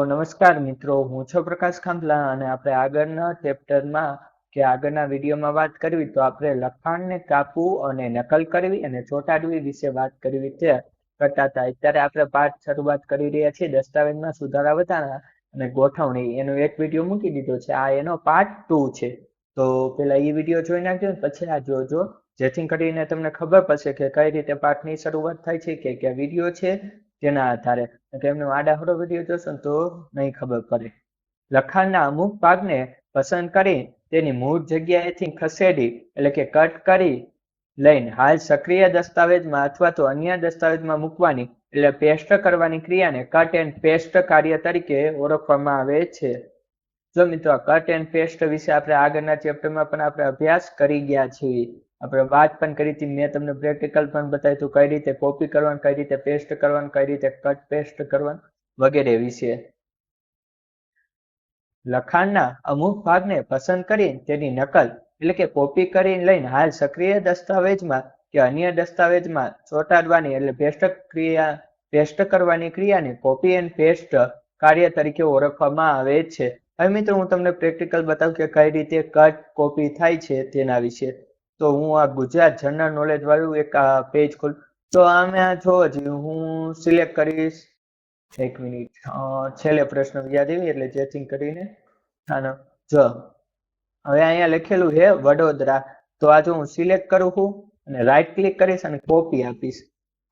નમસ્કાર મિત્રો, હું છું પ્રકાશ ખાંભલા અને આપણે આગળના ચેપ્ટરમાં કે આગળના વિડીયોમાં વાત કરવી તો આપણે લખાણને કાપવું અને નકલ કરવી અને ચોંટાડવી વિશે વાત કરવી કરતા હતા. અત્યારે આપણે પાઠ શરૂઆત કરી રહ્યા છીએ દસ્તાવેજમાં સુધારા વધારા અને ગોઠવણી. એનો એક વિડીયો મૂકી દીધો છે, આ એનો પાર્ટ 2 છે. તો પેલા એ વિડીયો જોઈ નાખજો ને પછી આ જોજો, જેથી કરીને તમને ખબર પડશે કે કઈ રીતે પાઠની શરૂઆત થાય છે, કે કયા વિડીયો છે તેના આધારે. એમનો આડાહડો વિડીયો જોશો ને તો નહીં ખબર પડે. લખાણના અમુક ભાગને પસંદ કરી તેની મૂળ જગ્યાએથી ખસેડી એટલે કે કટ કરી લઈને હાલ સક્રિય દસ્તાવેજમાં અથવા તો અન્ય દસ્તાવેજમાં મૂકવાની એટલે પેસ્ટ કરવાની ક્રિયાને કટ એન્ડ પેસ્ટ કાર્ય તરીકે ઓળખવામાં આવે છે. જો મિત્રો, કટ એન્ડ પેસ્ટ વિશે આપણે આગળના ચેપ્ટરમાં પણ આપણે અભ્યાસ કરી ગયા છીએ. આપણે વાત પણ કરી હતી, મેં તમને પ્રેક્ટિકલ પણ બતાવ્યું હતું કઈ રીતે કોપી કરવાનું, કઈ રીતે પેસ્ટ કરવાનું, કઈ રીતે કટ પેસ્ટ કરવાનું વગેરે વિશે. લખાણના અમુક ભાગને પસંદ કરી તેની નકલ એટલે કે કોપી કરીને લઈને હાલ સક્રિય દસ્તાવેજમાં કે અન્ય દસ્તાવેજમાં ચોંટાડવાની એટલે પેસ્ટ કરવાની ક્રિયાને કોપી એન્ડ પેસ્ટ કાર્ય તરીકે ઓળખવામાં આવે છે. હવે મિત્રો, હું તમને પ્રેક્ટિકલ બતાવું કે કઈ રીતે કટ કોપી થાય છે તેના વિશે. તો હું આ ગુજરાત જનરલ નોલેજ વાળું એક પેજ ખોલું. તો આમાં જોવો જોઈએ, હું સિલેક્ટ કરીશ, એક મિનિટ, છેલ્લે પ્રશ્ન યાદ આવી એટલે જેથી કરીને જો હવે અહીંયા લખેલું છે વડોદરા. તો આ જો હું સિલેક્ટ કરું છું અને રાઈટ ક્લિક કરીશ અને કોપી આપીશ.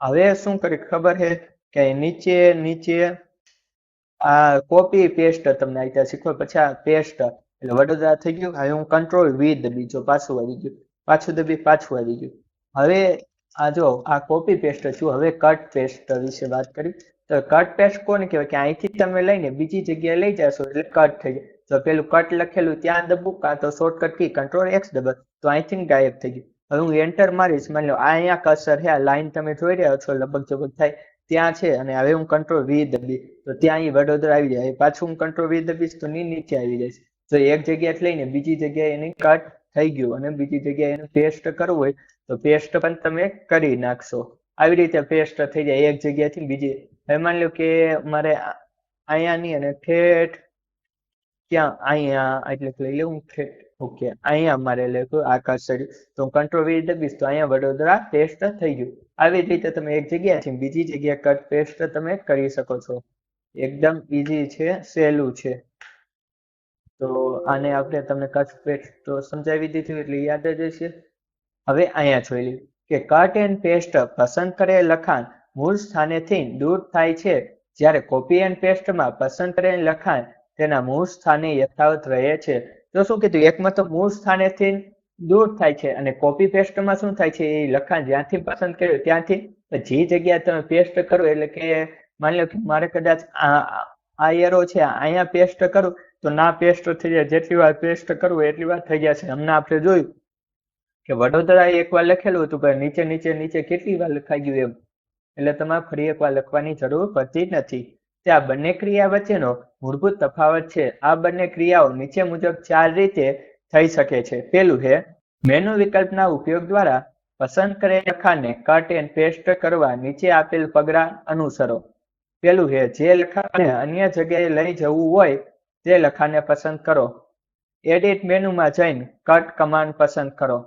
હવે શું કરી ખબર છે કે નીચે આ કોપી પેસ્ટ તમને આવી ત્યાં શીખવા, પછી આ પેસ્ટ એટલે વડોદરા થઈ ગયું. હવે હું કંટ્રોલ વી દબી, જો પાછું આવી ગયું, પાછું દબી પાછું આવી ગયું. હવે આ જો આ કોપી પેસ્ટ છું. હવે કટ પેસ્ટ વિશે વાત કરી તો કટ પેસ્ટ કોને કહેવાય કે અહીંથી તમે લઈને બીજી જગ્યાએ લઈ જશો એટલે કટ થઈ જાય. તો પેલું કટ લખેલું ત્યાં દબવું, કાં તો શોર્ટકટ કી કંટ્રોલ એક્સ દબાવ તો અહીંથી ગાયબ થઈ ગયું. હવે હું એન્ટર મારીશ, માની લો આ અહીંયા કર્સર છે, આ લાઈન તમે જોઈ રહ્યા છો લગભગ જબક થાય ત્યાં છે, અને હવે હું કંટ્રોલ વી દબી તો ત્યાં અહીં વડોદરા આવી જાય. પાછું હું કંટ્રોલ વી દબીશ તો નીચે આવી જાય. તો એક જગ્યાએ લઈને બીજી જગ્યાએ એની કટ થઈ ગયું અને બીજી જગ્યાએ એને પેસ્ટ કરવું હોય તો પેસ્ટ પણ તમે કરી નાખશો. આવી રીતે પેસ્ટ થઈ જાય એક જગ્યાથી બીજી. હવે માની લો કે મારે અહીંયાની અને ઠેઠ ક્યાં અહીંયા એટલે લઈ લઉં ઠેઠ, ઓકે અહીંયા મારે લખ્યું આ કર્સર, તો હું કંટ્રોલ વી દબીશ તો અહીંયા વડોદરા પેસ્ટ થઈ ગયું. આવી રીતે તમે એક જગ્યાથી બીજી જગ્યાએ કટ પેસ્ટ તમે કરી શકો છો. એકદમ ઈઝી છે, સહેલું છે. તો આને આપણે તમને કટ પેસ્ટ તો સમજાવી દીધું એટલે યાદ જ હશે. હવે અહીંયા જોઈ લઈએ કે કટ એન્ડ પેસ્ટ પસંદ કરેલ લખાણ મૂળ સ્થાનેથી દૂર થાય છે, જ્યારે કોપી એન્ડ પેસ્ટમાં પસંદ કરેલ લખાણ તેના મૂળ સ્થાને યથાવત રહે છે. તો શું કીધું, એકમાં તો મૂળ સ્થાનેથી દૂર થાય છે અને કોપી પેસ્ટમાં શું થાય છે, એ લખાણ જ્યાંથી પસંદ કર્યું ત્યાંથી જે જગ્યાએ તમે પેસ્ટ કરો એટલે કે માની લો કે મારે કદાચ આ એરો છે અહીંયા પેસ્ટ કરું તો ના પેસ્ટ થઈ જાય, જેટલી વાર પેસ્ટ કરવું એટલી વાર થઈ જશે. હમણાં આપણે જોયું કે વડોદરા એકવાર લખેલું હતું પણ નીચે નીચે નીચે કેટલી વાર લખાઈ ગયું એમ, એટલે તમારે ફરી એકવાર લખવાની જરૂર પડતી નથી. ત્યાં બંને ક્રિયા વચ્ચેનો મૂળભૂત તફાવત છે. આ બંને ક્રિયાઓ નીચે મુજબ 4 રીતે થઈ શકે છે. પેલું છે મેનુ વિકલ્પના ઉપયોગ દ્વારા પસંદ કરેલ લખાણને કટ એન્ડ પેસ્ટ કરવા નીચે આપેલ પગલાં અનુસરો. પેલું છે જે લખાણને અન્ય જગ્યાએ લઈ જવું હોય તે લખાણને પસંદ કરો. એડિટ મેનુમાં જઈને કટ કમાન્ડ પસંદ કરો.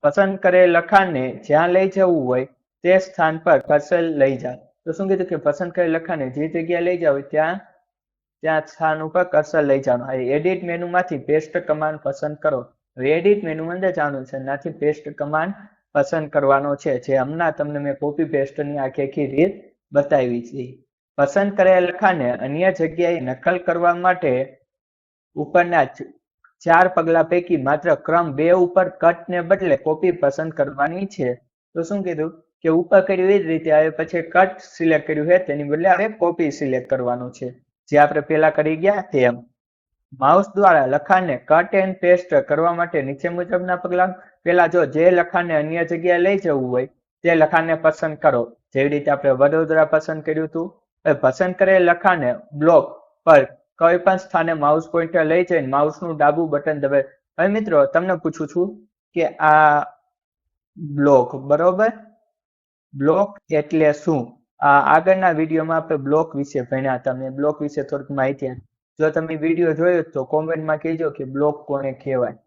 પસંદ કરેલ લખાણને જ્યાં લઈ જવું હોય તે સ્થાન પર કર્સર લઈ જાઓ. તો શું કીધું કે પસંદ કરેલ લખાણને જે જગ્યાએ લઈ જાવ ત્યાં સ્થાન ઉપર કર્સર લઈ જવાનું. એડિટ મેનુમાંથી પેસ્ટ કમાન્ડ પસંદ કરો. એડિટ મેનુ અંદર જવાનું છે, ત્યાંથી પેસ્ટ કમાન્ડ પસંદ કરવાનો છે, જે હમણાં તમને મેં કોપી પેસ્ટની આખી રીત બતાવી છે. પસંદ કરેલ લખાણને અન્ય જગ્યાએ નકલ કરવા માટે ઉપરના 4 પગલા પૈકી માત્ર ક્રમ 2 ઉપર કટને બદલે કોપી પસંદ કરવાની છે. તો શું કીધું કે ઉપર કર્યું એ જ રીતે આવે, પછી કટ સિલેક્ટ કર્યું છે તેની બદલે હવે કોપી સિલેક્ટ કરવાનું છે, જે આપણે પહેલા કરી ગયા તેમ. માઉસ દ્વારા લખાણને કટ એન્ડ પેસ્ટ કરવા માટે નીચે મુજબના પગલા. પહેલા જો જે લખાણને અન્ય જગ્યાએ લઈ જવું હોય તે લખાણને પસંદ કરો, જેવી રીતે આપણે વડોદરા પસંદ કર્યું હતું. પસંદ કરેલ લખાણને બ્લોક પર કોઈ પણ સ્થાને માઉસ પોઇન્ટર લઈ જઈને માઉસનું ડાબું બટન દબાવી. હવે મિત્રો તમને પૂછું છું કે આ બ્લોક, બરોબર, બ્લોક એટલે શું? આગળના વિડીયોમાં આપણે બ્લોક વિશે ભણ્યા હતા. મેં બ્લોક વિશે થોડીક માહિતી આપી. જો તમે વિડીયો જોયો તો કોમેન્ટમાં કહેજો કે બ્લોક કોને કહેવાય.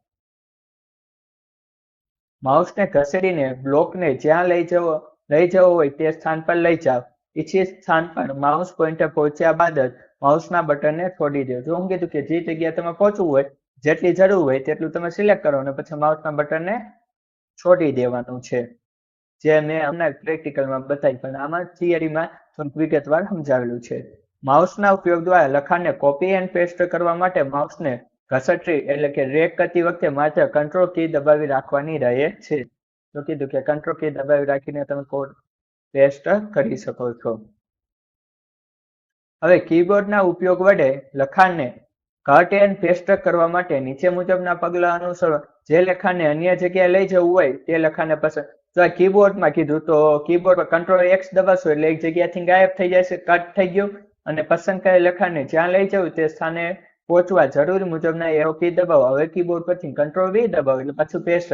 માઉસને ઘસેડીને બ્લોકને જ્યાં લઈ જવો હોય તે સ્થાન પર લઈ જાઓ. ઈચ્છિત સ્થાન પર માઉસ પોઇન્ટર પહોંચ્યા બાદ જ માઉસના બટનને છોડી દો. જો હું કીધું કે જે જગ્યાએ તમે પહોંચવું હોય, જેટલી જરૂર હોય તેટલું તમે સિલેક્ટ કરો અને પછી માઉસના બટનને છોડી દેવાનું છે. જે મેં હમણાં પ્રેક્ટિકલમાં બતાવી, પણ આમાં થિયરીમાં થોડુંક વિગતવાર સમજાવેલું છે. માઉસના ઉપયોગ દ્વારા લખાણને કોપી એન્ડ પેસ્ટ કરવા માટે માઉસને ઘસટરી એટલે કે રેક કરતી વખતે માત્ર કંટ્રોલ કી દબાવી રાખવાની રહે છે. તો કીધું કે કંટ્રોલ કી દબાવી રાખીને તમે કોડ પેસ્ટ કરી શકો છો. હવે કીબોર્ડના ઉપયોગ વડે લખાણને કટ એન્ડ પેસ્ટ કરવા માટે નીચે મુજબના પગલા અનુસરો. જે લખાણને અન્ય જગ્યાએ લઈ જવું હોય તે લખાણને પસંદ. તો આ કીબોર્ડમાં કીધું તો કીબોર્ડ પર કંટ્રોલ એક્સ દબાવશો એટલે એક જગ્યાથી ગાયબ થઈ જશે, કટ થઈ ગયું. અને પસંદ કરેલ લખાણને જ્યાં લઈ જવું તે સ્થાને પહોંચવા જરૂરી મુજબના એરો કી દબાવો. હવે કીબોર્ડ પરથી કંટ્રોલ વી દબાવો એટલે પાછું પેસ્ટ.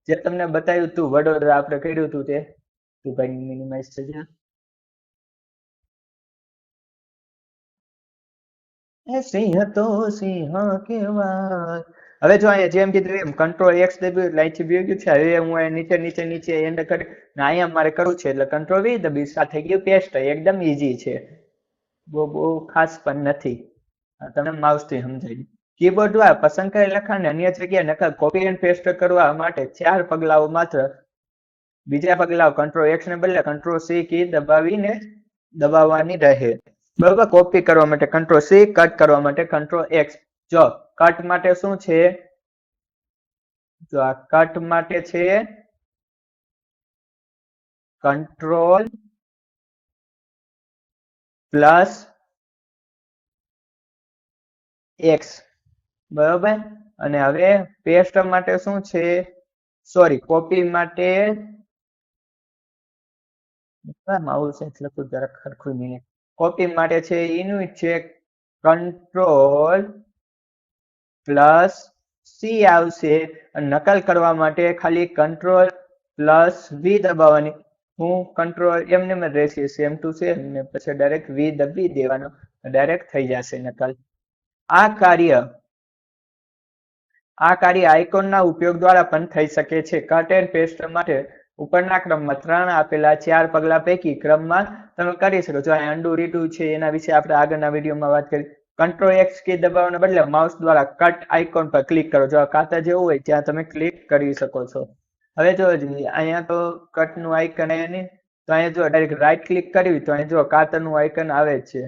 જે તમને બતાવ્યું હતું વડોદરા આપણે કર્યું હતું તે તું ભાઈ મિનિમાઇઝ થઈ જાય. સિંહ તો સિંહ કહેવાય. હવે જો અહીંયા જેમ કીધું એમ કંટ્રોલ એક્સ દબાવ્યું એટલે અહીંથી વ્યુ ગયું છે. હવે હું નીચે નીચે નીચે એન્ડ કરી અહીંયા મારે કરવું છે એટલે કંટ્રોલ વી દબી સાથે ગયું પેસ્ટ. એકદમ ઈઝી છે, બહુ ખાસ પણ નથી. તમે માઉસથી સમજાવી. કીબોર્ડ દ્વારા પસંદ કરેલ લખાણને અન્ય જગ્યાએ નકલ કોપી એન્ડ પેસ્ટ કરવા માટે 4 પગલાઓ માત્ર. બીજા પગલાઓ કંટ્રોલ એક્સ ને બદલે કંટ્રોલ સી કી દબાવવાની રહે. બરોબર. કોપી કરવા માટે કંટ્રોલ સી, કટ કરવા માટે કંટ્રોલ એક્સ. જો કટ માટે શું છે, જો આ કટ માટે છે કંટ્રોલ પ્લસ એક્સ. બરોબર. અને હવે પેસ્ટ માટે શું છે, સોરી કોપી માટે માઉસ લખું જરાક સરખું નહીં. કોપી માટે છે એનું છે કંટ્રોલ પ્લસ સી આવશે. નકલ કરવા માટે ખાલી કંટ્રોલ પ્લસ વી દબાવવાની. હું કંટ્રોલ એમને રહેશે સેમ ટુ સેમ ને પછી ડાયરેક્ટ વી દબી દેવાનો, ડાયરેક્ટ થઈ જશે નકલ. આ કાર્ય આઇકોનના ઉપયોગ દ્વારા પણ થઈ શકે છે. કટ એન્ડ પેસ્ટ માટે ઉપરના ક્રમમાં 3 આપેલા 4 પગલા પૈકી ક્રમમાં તમે કરી શકો છો. અન્ડુ રીડુ છે એના વિશે આપણે આગળના વિડીયોમાં વાત કરી. કંટ્રોલ એક્સ કી દબાવવાને બદલે માઉસ દ્વારા કટ આઇકોન પર ક્લિક કરો. જો કાતર જેવું હોય ત્યાં તમે ક્લિક કરી શકો છો. હવે જો અહીંયા તો કટનું આઇકન અહીંયા તો અહીંયા જો ડાયરેક્ટ રાઈટ ક્લિક કરવી તો અહીંયા જો કાતરનું આઇકન આવે છે.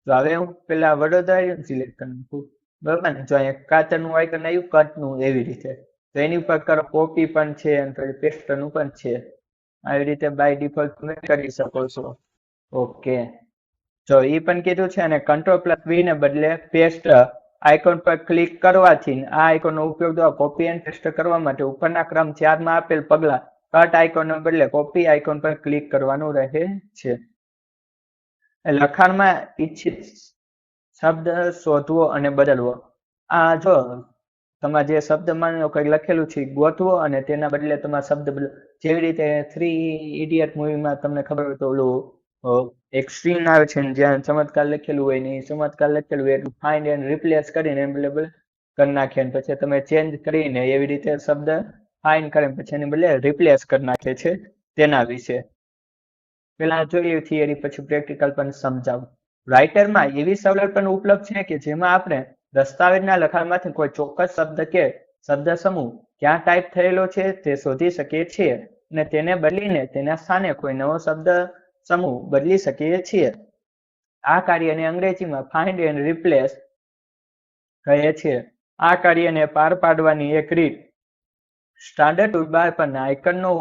તો હવે હું પેલા વડોદરા સિલેક્ટ કરી નાખું. બરોબર ને. જો અહીંયા કાતરનું આઇકન આવ્યું કટનું એવી રીતે. તો એની ઉપર કરો કોપી પણ છે અને પેસ્ટનું પણ છે. આવી રીતે બાય ડિફોલ્ટ તમે કરી શકો છો. ઓકે. જો એ પણ કીધું છે. અને કંટ્રોલ પ્લસ વી ને બદલે પેસ્ટ આઇકોન પર ક્લિક કરવાથી આ આઇકોનનો ઉપયોગ દ્વારા કોપી એન્ડ પેસ્ટ કરવા માટે ઉપરના ક્રમ 4 માં આપેલ પગલા કટ આઇકોનને બદલે કોપી આઇકોન પર ક્લિક કરવાનું રહે છે. લખાણમાં ઈચ્છિત શબ્દ શોધવો અને બદલવો. આ જો તમારે જે શબ્દમાં કંઈક લખેલું છે ગોતવો અને તેના બદલે તમારા શબ્દ બદલો. જેવી રીતે 3 ઇડિયટ મૂવીમાં તમને ખબર હોય તો ઓલું એક સીન આવે છે જ્યાં ચમત્કાર લખેલું હોય ને ચમત્કાર લખેલું હોય એટલું ફાઇન્ડ એન્ડ રિપ્લેસ કરીને એમ કરી નાખે ને પછી તમે ચેન્જ કરીને એવી રીતે શબ્દ ફાઇન્ડ કરીને પછી એની બદલે રિપ્લેસ કરી નાખે છે. તેના વિશે પેલા જોઈએ થિયરી પછી પ્રેક્ટિકલ પણ સમજાવું. રાઇટરમાં એવી સવલત પણ ઉપલબ્ધ છે કે જેમાં આપણે દસ્તાવેજના લખાણમાંથી કોઈ ચોક્કસ શબ્દ કે શબ્દ સમૂહ ક્યાં ટાઈપ થયેલો છે તે શોધી શકીએ છીએ અને તેને બદલીને તેના સ્થાને કોઈ નવો શબ્દ સમૂહ બદલી શકીએ છીએ. આ કાર્યને અંગ્રેજીમાં ફાઇન્ડ એન્ડ રિપ્લેસ કહે છે. આ કાર્યને પાર પાડવાની એક રીત સ્ટાન્ડર્ડ ટૂલબાર પરના આઇકનનો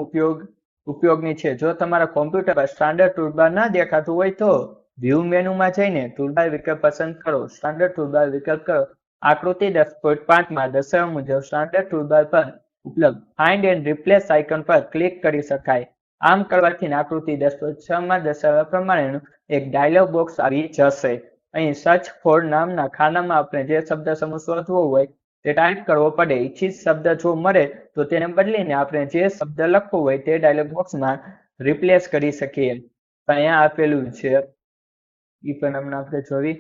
ઉપયોગની છે. જો તમારા કોમ્પ્યુટર પર સ્ટાન્ડર્ડ ટૂલબાર ન દેખાતું હોય તો વ્યૂ મેનુમાં જઈને ટૂલબાર વિકલ્પ પસંદ કરો. સ્ટાન્ડર્ડ ટૂલબાર વિકલ્પ કરો. આકૃતિ 10.5 માં દર્શાવ્યા મુજબ સ્ટાન્ડર્ડ ટૂલબાર પર ઉપલબ્ધ ફાઇન્ડ એન્ડ રિપ્લેસ આઇકન પર ક્લિક કરી શકાય. આમ કરવાથી આકૃતિ 10.6 માં દર્શાવ્યા પ્રમાણેનું એક ડાયલોગ બોક્સ આવી જશે. અહીં સર્ચ ફોર નામના ખાનામાં આપણે જે શબ્દ સમૂહ શોધવો હોય તે ટાઈપ કરવો પડે. ઈચ્છિત શબ્દ જો મળે તો તેને બદલીને આપણે જે શબ્દ લખવો હોય તે ડાયલોગ બોક્સમાં રિપ્લેસ કરી શકીએ. અહીંયા આપેલું છે એ પણ હમણાં આપણે જોવી.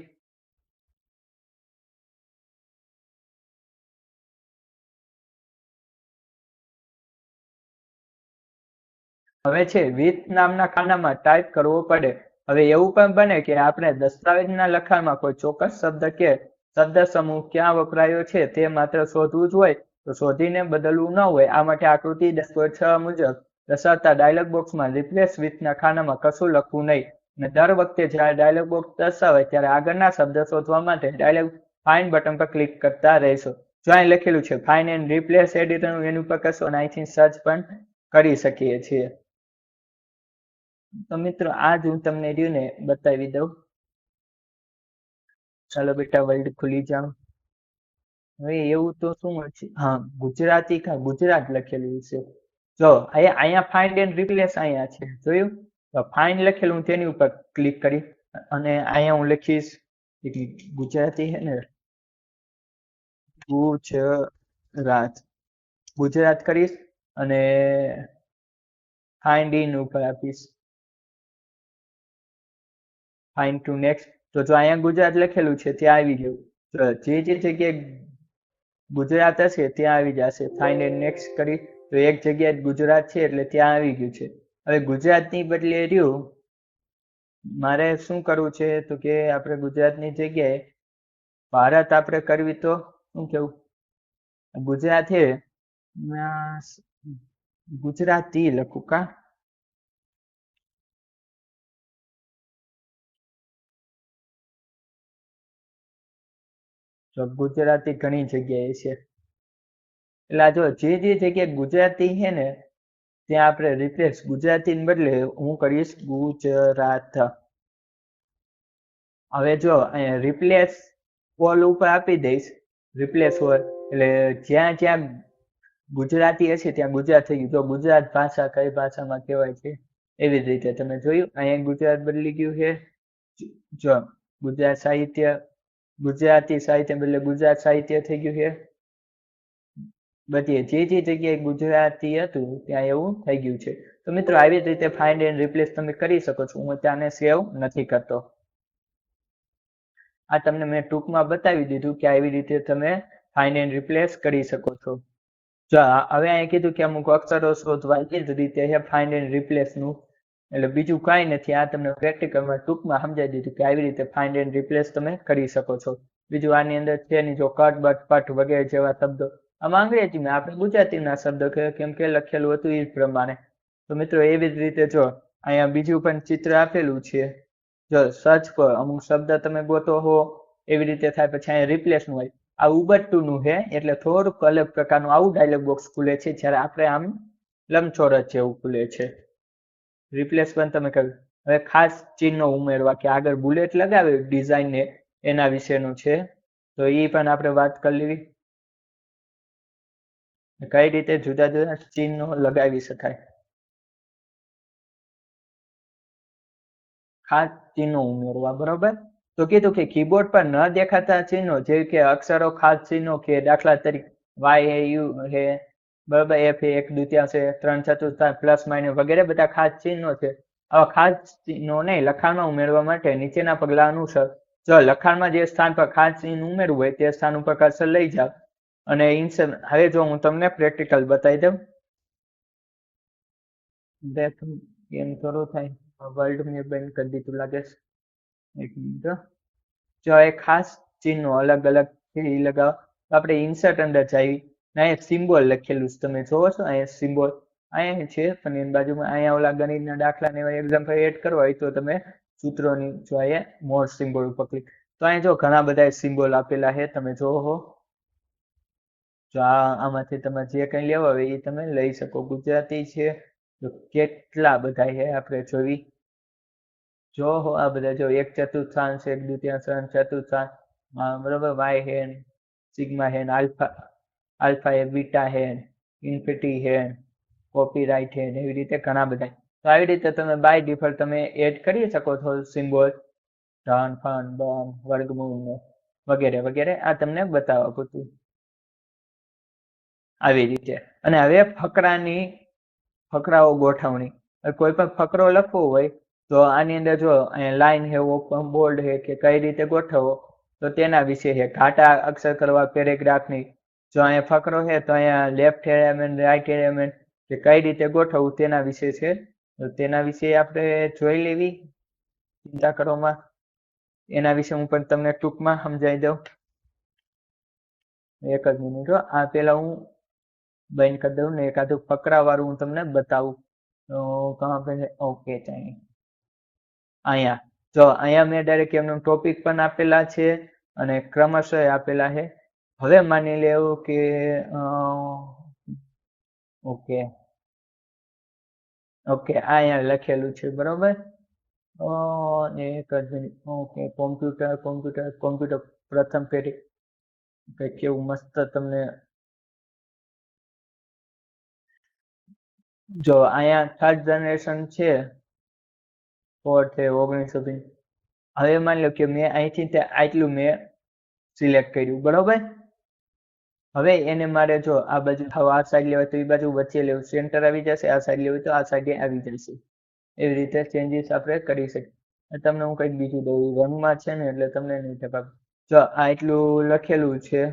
હવે છે વિથ નામના ખાનામાં ટાઈપ કરવો પડે. હવે એવું પણ બને કે આપણે દસ્તાવેજના લખાણમાં કોઈ ચોક્કસ શબ્દ કે શબ્દ સમૂહ ક્યાં વપરાયો છે તે માત્ર શોધવું જ હોય તો શોધીને બદલવું ન હોય. આ માટે આકૃતિ 10.6 મુજબ દર્શાવતા ડાયલોગ બોક્સમાં રિપ્લેસ વિથના ખાનામાં કશું લખવું નહીં. અને દર વખતે જ્યારે ડાયલોગ બોક્સ દર્શાવે ત્યારે આગળના શબ્દ શોધવા માટે ડાયલોગ ફાઇન્ડ બટન પર ક્લિક કરતા રહેશો. જો અહીં લખેલું છે ફાઇન્ડ એન્ડ રિપ્લેસ એડિટર, એની ઉપર કરશો અને અહીંથી સર્ચ પણ કરી શકીએ છીએ. તો મિત્રો આજ હું તમને રહ્યું ને બતાવી દઉં. ચાલો બેટા વર્લ્ડ ખુલી જાઓ. હવે એવું તો શું છે, હા ગુજરાતી કા ગુજરાત લખેલું છે. જો અહીંયા ફાઇન્ડ એન્ડ રિપ્લેસ અહીંયા છે, જોયું? તો ફાઇન્ડ લખેલું તેની ઉપર ક્લિક કરી અને અહીંયા હું લખીશ ગુજરાતી હે ને, ગુજરાત કરીશ અને ફાઇન્ડ ઇન ઉપર આપીશ ફાઇન્ડ ટુ નેક્સ્ટ. તો જો અહીંયા ગુજરાત લખેલું છે ત્યાં આવી ગયું. જે જગ્યાએ ગુજરાત હશે ત્યાં આવી જશે. ફાઇન્ડ એન્ડ નેક્સ્ટ કરી તો એક જગ્યાએ ગુજરાત છે એટલે ત્યાં આવી ગયું છે. હવે ગુજરાતની બદલે રહ્યું મારે શું કરવું છે તો કે આપણે ગુજરાતની જગ્યાએ ભારત આપણે કરવી તો શું કેવું, ગુજરાત છે ગુજરાતી લખું કા. તો ગુજરાતી ઘણી જગ્યાએ છે એટલે જો જે જગ્યાએ ગુજરાતી છે ને ત્યાં આપણે રિપ્લેસ ગુજરાતી બદલે હું કરીશ ગુજરાત. હવે જો અહીંયા રિપ્લેસ ઓલ ઉપર આપી દઈશ, રિપ્લેસ ઓલ એટલે જ્યાં જ્યાં ગુજરાતી હશે ત્યાં ગુજરાત થઈ ગયું. જો ગુજરાત ભાષા કઈ ભાષામાં કહેવાય છે એવી જ રીતે તમે જોયું અહીંયા ગુજરાત બદલી ગયું છે. જો ગુજરાત સાહિત્ય, ગુજરાતી સાહિત્ય બદલે ગુજરાત સાહિત્ય થઈ ગયું છે. બધી જે જગ્યાએ ગુજરાતી હતું ત્યાં એવું થઈ ગયું છે. તો મિત્રો આવી જ રીતે ફાઇન્ડ એન્ડ રિપ્લેસ તમે કરી શકો છો. હું ત્યાંને સેવ નથી કરતો. આ તમને મેં ટૂંકમાં બતાવી દીધું કે આવી રીતે તમે ફાઇન્ડ એન્ડ રિપ્લેસ કરી શકો છો. જો હવે અહીંયા કીધું કે અમુક અક્ષરો શોધવા એ જ રીતે છે ફાઇન્ડ એન્ડ રિપ્લેસનું, એટલે બીજું કાંઈ નથી. આ તમને પ્રેક્ટિકલમાં ટૂંકમાં સમજાવી દીધું કે આવી રીતે ફાઇન્ડ એન્ડ રિપ્લેસ તમે કરી શકો છો. બીજું આની અંદર છે નહીં, જો કટ બટ પટ વગેરે જેવા શબ્દો આમાં અંગ્રેજીમાં આપણે ગુજરાતીના શબ્દો કેમ કે લખેલું હતું એ પ્રમાણે. તો મિત્રો એવી જ રીતે જો અહીંયા બીજું પણ ચિત્ર આપેલું છે. જો સર્ચ પર અમુક શબ્દ તમે ગોતો હો એવી રીતે થાય. પછી અહીંયા રિપ્લેસનું હોય. આ ઉબટુનું છે એટલે થોડુંક અલગ પ્રકારનું આવું ડાયલોગ બોક્સ ખુલે છે, જ્યારે આપણે આમ લંબચોરસ જેવું ખુલે છે. રિપ્લેસ પણ તમે કર્યું. હવે ખાસ ચિહ્નો ઉમેરવા કે આગળ બુલેટ લગાવે ડિઝાઇન ને એના વિશેનું છે, તો એ પણ આપણે વાત કરી લેવી કઈ રીતે જુદા જુદા ચિહ્નો લગાવી શકાય. ખાસ ચિહ્નો ઉમેરવા, બરોબર. તો કીધું કે કીબોર્ડ પર ન દેખાતા ચિહ્નો જેવી કે અક્ષરો ખાસ ચિહ્નો કે દાખલા તરીકે વાય હે, યુ હે, બરોબર, એફ હે, એક દુત્યાંશ હે, ત્રણ ચતુર્થાંશ, પ્લસ માઇનસ વગેરે બધા ખાસ ચિહ્નો છે. આવા ખાસ ચિહ્નોને લખાણમાં ઉમેરવા માટે નીચેના પગલા અનુસાર જો લખાણમાં જે સ્થાન પર ખાસ ચિહ્ન ઉમેરવું હોય તે સ્થાન ઉપર કર્સર લઈ જાઓ અને ઇન્સર્ટ. હવે જો હું તમને પ્રેક્ટિકલ બતાવી દઉં. એમ થોડું થાય, વર્લ્ડ મેં બંધ કરી દીધું લાગે છે. એક મિનિટ. જો એ ખાસ ચિહ્નો અલગ અલગ છે એ લગાવો. આપણે ઇન્સર્ટ અંદર જઈએ, અહીંયા સિમ્બોલ લખેલું છે તમે જોવો છો. અહીંયા સિમ્બોલ અહીંયા છે પણ એની બાજુમાં અહીંયા ઓલા ગણિતના દાખલા ને એવા એક્ઝામ્પલ એડ કરવા હોય તો તમે સૂત્રોની જો અહીંયા મોર સિમ્બોલ ઉપર ક્લિક. તો અહીંયા જો ઘણા બધા સિમ્બોલ આપેલા છે તમે જોવો. જો આમાંથી તમે જે કંઈ લેવા હોય એ તમે લઈ શકો. ગુજરાતી છે તો કેટલા બધા છે આપણે જોવી. જો આ બધા જો એક ચતુર્થાંશ, એક દુત્યાંશ, ચતુર્થાંશ, બરોબર, વાય હે, સિગ્મા હે, આલ્ફા હે, બીટા હે, ઇન્ફિનિટી હે, કોપીરાઇટ હે, એવી રીતે ઘણા બધા. તો આવી રીતે તમે બાય ડિફોલ્ટ તમે એડ કરી શકો છો સિમ્બોલ, ધન, ફન, બન, વર્ગમૂળ વગેરે વગેરે. આ તમને બતાવવા પૂરતું આવી રીતે. અને હવે ફકરાઓ ગોઠવણી. કોઈ પણ ફકરો લખવો હોય તો આની અંદર જો અહીંયા લાઈન હે, ઓપન બોલ્ડ હે કે કઈ રીતે ગોઠવવો તો તેના વિશે છે. ઘાટા અક્ષર કરવા પેરેગ્રાફની, જો અહીંયા ફકરો છે તો અહીંયા લેફ્ટ એલિમેન્ટ, રાઈટ એલિમેન્ટ કે કઈ રીતે ગોઠવવું તેના વિશે છે. તો તેના વિશે આપણે જોઈ લેવી ચિંતા કરોમાં. એના વિશે હું પણ તમને ટૂંકમાં સમજાવી દઉં. એક જ મિનિટ. આ પેલા હું બંધ કરી દઉં ને એકાદું ફકરા વાળું હું તમને બતાવું. તો કહા પે ઓકે ચાઈ અહીંયા જો અહીંયા મેં ડાયરેક્ટ એમનું ટોપિક પણ આપેલા છે અને ક્રમશઃ આપેલા છે. હવે માની લેવું કે ઓકે ઓકે આ અહીંયા લખેલું છે બરોબર. એક જ મિનિટ. ઓકે કોમ્પ્યુટર પ્રથમ પેઢી કઈ કેવું મસ્ત તમને જો અહીંયા થર્ડ જનરેશન છે, ફોર્થ છે 1920. હવે માની લો કે મેં અહીંથી તે આટલું મેં સિલેક્ટ કર્યું બરોબર. હવે એને મારે જો આ બાજુ થાવ, આ સાઈડ લેવાય તો એ બાજુ વચ્ચે લેવું, સેન્ટર આવી જશે. આ સાઈડ લેવું તો આ સાઈડ આવી જશે. એવી રીતે ચેન્જીસ આપણે કરી શકીએ. તમને હું કંઈક બીજું દઉં, રંગમાં છે ને એટલે તમને નહીં ખબર. જો આ એટલું લખેલું છે,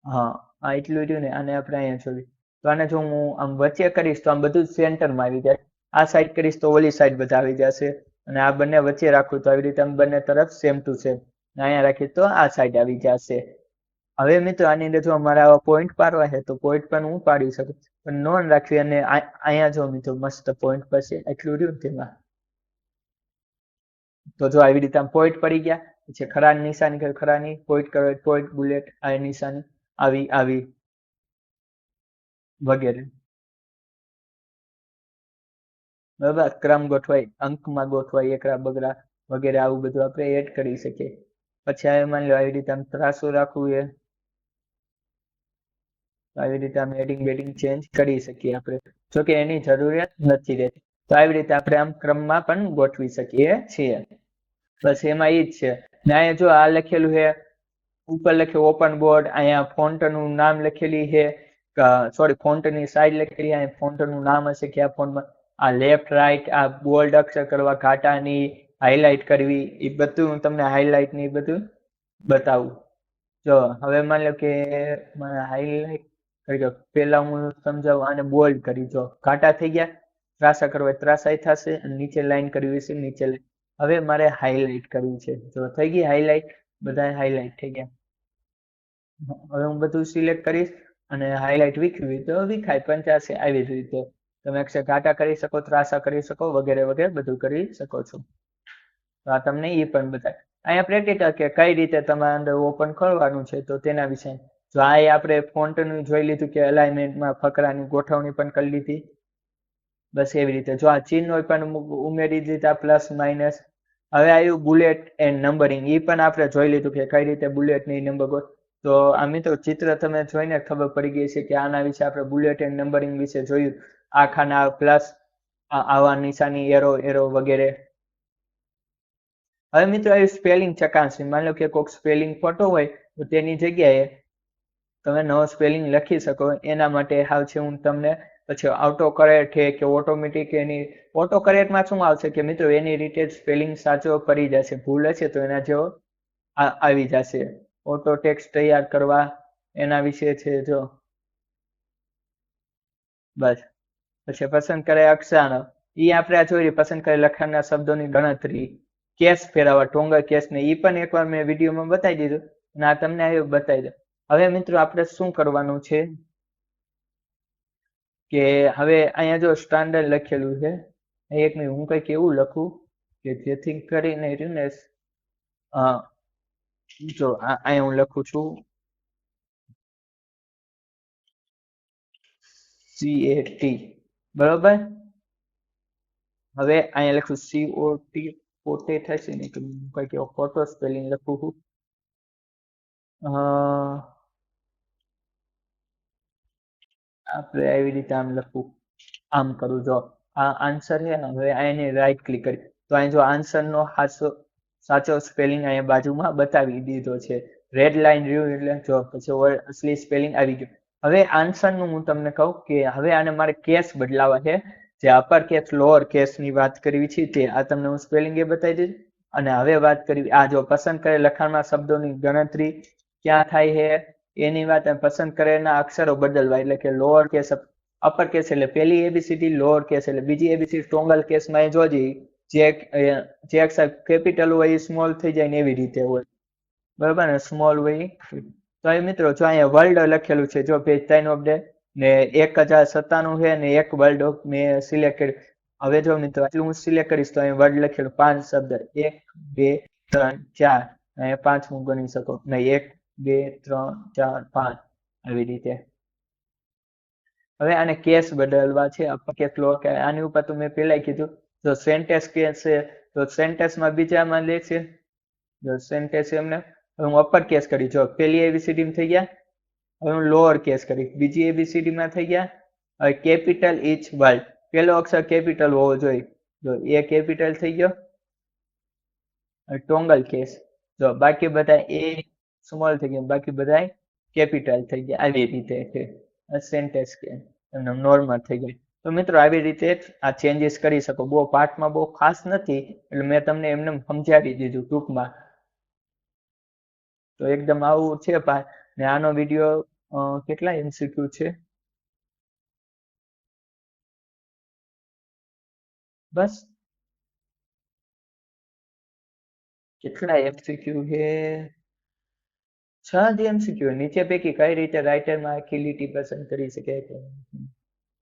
હા આ એટલું રહ્યું ને, આને આપણે અહીંયા જોયું. તો આને જો હું આમ વચ્ચે કરીશ તો આમ બધું સેન્ટરમાં આવી જાય. આ સાઈડ કરીશ તો ઓલી સાઈડ બધા આવી જશે. અને આ બંને વચ્ચે રાખું તો આવી રીતે આમ બંને તરફ સેમ ટુ સેમ. અહીંયા રાખીએ તો આ સાઈડ આવી જશે. હવે મિત્રો આની અંદર જો અમારે આવા પોઈન્ટ પાડવા છે તો પોઈન્ટ પણ હું પાડી શકું, પણ નોન રાખવી. અને અહીંયા જો મિત્રો મસ્ત પોઈન્ટ પછી એટલું રહ્યું તેમાં. તો જો આવી રીતે આમ પોઈન્ટ પડી ગયા. પછી ખરાની નિશાની કરે, ખરાની પોઈન્ટ કરે, પોઈન્ટ બુલેટ આ નિશાની આવી વગેરે. બરાબર. ક્રમ ગોઠવાય, અંકમાં ગોઠવાય, એકરા બગડા વગેરે આવું બધું આપણે એડ કરી શકીએ. પછી હવે માની લો આવી રીતે આમ ત્રાસું રાખવું એ આવી રીતે આમ એડિંગ બેડિંગ ચેન્જ કરી શકીએ આપણે. જોકે એની જરૂરિયાત નથી રહેતી. તો આવી રીતે આપણે આમ ક્રમમાં પણ ગોઠવી શકીએ છીએ. બસ એમાં ઈ જ છે. ને અહીંયા જો આ લખેલું છે, ઉપર લખ્યું ઓપન બોર્ડ, અહીંયા ફોન્ટનું નામ લખેલી છે, સોરી ફોન્ટની સાઈડ લખેલી, અહીંયા ફોન્ટનું નામ હશે કયા ફોન્ટમાં. આ લેફ્ટ રાઈટ, આ બોલ્ડ અક્ષર કરવા, ઘાટાની હાઇલાઇટ કરવી, એ બધું હું તમને હાઇલાઇટ ને એ બધું બતાવું. જો હવે માની લો કે મને હાઇલાઇટ કરી દો. પેલા હું સમજાવું, આને બોલ્ડ કરી. જો ઘાટા થઈ ગયા, ત્રાસા કરવા ત્રાસા થશે, અને નીચે લાઈન કરવી છે નીચે લાઈન. હવે મારે હાઇલાઇટ કરવી છે. જો થઈ ગઈ હાઇલાઇટ, બધા હાઇલાઇટ થઈ ગયા. હવે હું બધું સિલેક્ટ કરીશ અને હાઇલાઇટ વીખવી તો વિખાય પણ જશે. આવી જ રીતે તમે ઘાટા કરી શકો, ત્રાસા કરી શકો, વગેરે વગેરે બધું કરી શકો છો. તો આ તમને એ પણ બતાવે. અહીંયા પ્રેક્ટિકલ કે કઈ રીતે તમારે અંદર ઓપન કરવાનું છે તો તેના વિશે. જો આ આપણે ફોન્ટનું જોઈ લીધું કે અલાઇનમેન્ટમાં ફકરાની ગોઠવણી પણ કરી લીધી. બસ એવી રીતે જો આ ચિહ્નો પણ ઉમેરી દીધા, પ્લસ માઇનસ. હવે આવ્યું બુલેટ એન્ડ નંબરિંગ. એ પણ આપણે જોઈ લીધું કે કઈ રીતે બુલેટ ની નંબર. તો આ મિત્રો ચિત્ર તમે જોઈને ખબર પડી ગઈ છે કે આના વિશે આપણે બુલેટ એન્ડ નંબરિંગ વિશે જોયું. આ ખાના પ્લસ, આવા નિશાની, એરો વગેરે. હવે મિત્રો આવી સ્પેલિંગ ચકાસણી. માની લો કે કોઈક સ્પેલિંગ ખોટો હોય તો તેની જગ્યાએ તમે નવો સ્પેલિંગ લખી શકો. એના માટે હાવ છે હું તમને પછી ઓટો કરેક્ટ છે કે ઓટોમેટિક, એની ઓટો કરેક્ટમાં શું આવશે કે મિત્રો એની રીતે સ્પેલિંગ સાચો પડી જશે. ભૂલ હશે તો એના જેવો આવી જશે. ઓટો ટેક્સ્ટ તૈયાર કરવા એના વિશે છે. જો બસ પછી પસંદ કરે અક્ષર, એ આપણે જોઈ પસંદ કરે લખાણના શબ્દોની ગણતરી, કેસ ફેરવવા, ટોંગર કેસ ને એ પણ એકવાર મેં વિડીયોમાં બતાવી દીધું અને આ તમને આવ્યું બતાવી દઉં. હવે મિત્રો આપણે શું કરવાનું છે કે હવે અહીંયા જો સ્ટાન્ડર્ડ લખેલું છે, એક મિનિટ હું કંઈક એવું લખું કે જેથી કરીને રહ્યું ને, જો અહીંયા હું લખું છું CAT બરોબર. હવે અહીંયા લખું COT, પોતે થશે ને કે કંઈક એવો ખોટો સ્પેલિંગ લખું છું. આપણે આવી રીતે આમ લખવું, આમ કરું. જો આ આન્સર છે. હવે અહીંયા રાઈટ ક્લિક કરી તો અહીં જો આન્સર નો સાચો સ્પેલિંગ અહીંયા બાજુમાં બતાવી દીધો છે. રેડ લાઈન રહ્યું એટલે જો પછી અસલી સ્પેલિંગ આવી ગયું. હવે આન્સર નું હું તમને કહું કે હવે આને મારે કેસ બદલાવા છે. જે અપર કેસ લોઅર કેસની વાત કરવી છે તે આ તમને હું સ્પેલિંગ એ બતાવી દીધું. અને હવે વાત કરવી આ જો પસંદ કરેલ લખાણમાં શબ્દોની ગણતરી ક્યાં થાય છે એની વાત. પસંદ કરેલા અક્ષરો બદલવા એટલે કે લોઅર કેસ અપર કેસ એટલે પેલી એબીસીડી, લોઅર કેસ એટલે બીજી એબીસીડી. સ્ટ્રોંગલ કેસમાં એ જોજી જે અક્ષર કેપિટલ હોય એ સ્મોલ થઈ જાય ને એવી રીતે હોય, બરાબર ને, સ્મોલ હોય. તો એ મિત્રો જો અહીંયા વર્લ્ડ લખેલું છે, જો પેજ 3 અપડેટ ને 1097 છે ને એક વર્લ્ડ મેં સિલેક્ટ કર્યું. હવે જો મિત્રો આટલું હું સિલેક્ટ કરીશ તો અહીં વર્ડ લખેલું 5 શબ્દ 1 2 3 4 અહીંયા 5 હું ગણી શકો નહીં 1 2 3 4 5 આવી રીતે. હવે આને કેસ બદલવા છે, અપર કેસ લોઅર કેસ. આની ઉપર તો મેં પહેલા કીધું જો સેન્ટેન્સ કેસ છે તો સેન્ટેન્સમાં બીજામાં લેશે. જો સેન્ટેન્સ એમને હું અપર કેસ કરી, જો પેલી એબીસીડી થઈ ગયા. હવે હું લોઅર કેસ કરી, બીજી એબીસીડી માં થઈ ગયા. હવે કેપિટલ ઇચ વર્ડ, પેલો અક્ષર કેપિટલ હોવો જોઈએ, જો એ કેપિટલ થઈ ગયો. ટોંગલ કેસ જો બાકી બધા એ સ્મોલ થઈ ગયા, બાકી બધા કેપિટલ થઈ ગયા. આવી રીતે છે સેન્ટેન્સ કે નોર્મલ થઈ ગઈ. તો મિત્રો આવી રીતે આ ચેન્જીસ કરી શકો. બહુ પાર્ટમાં બહુ ખાસ નથી એટલે મેં તમને એમને સમજાવી દીધું ટૂંકમાં. તો એકદમ આવું છે પાર્ટ. ને આનો વિડીયો કેટલા એમસીક્યુ છે? બસ કેટલા એમસીક્યુ છે? 6 જ એમસીક્યુ. નીચે પૈકી કઈ રીતે રાઇટરમાં આખી લીટી પસંદ કરી શકે?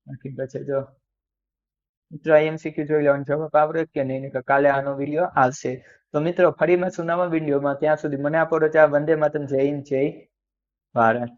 આખી પછી જો મિત્રો એમસીક્યુ જોઈ લેવાનો જવાબ આવડે કે નહીં, કાલે આનો વિડીયો આવશે. તો મિત્રો ફરી મળશું નવા વિડીયોમાં. ત્યાં સુધી મને આપો રજા. વંદે માતરમ. જય હિન્દ, જય ભારત.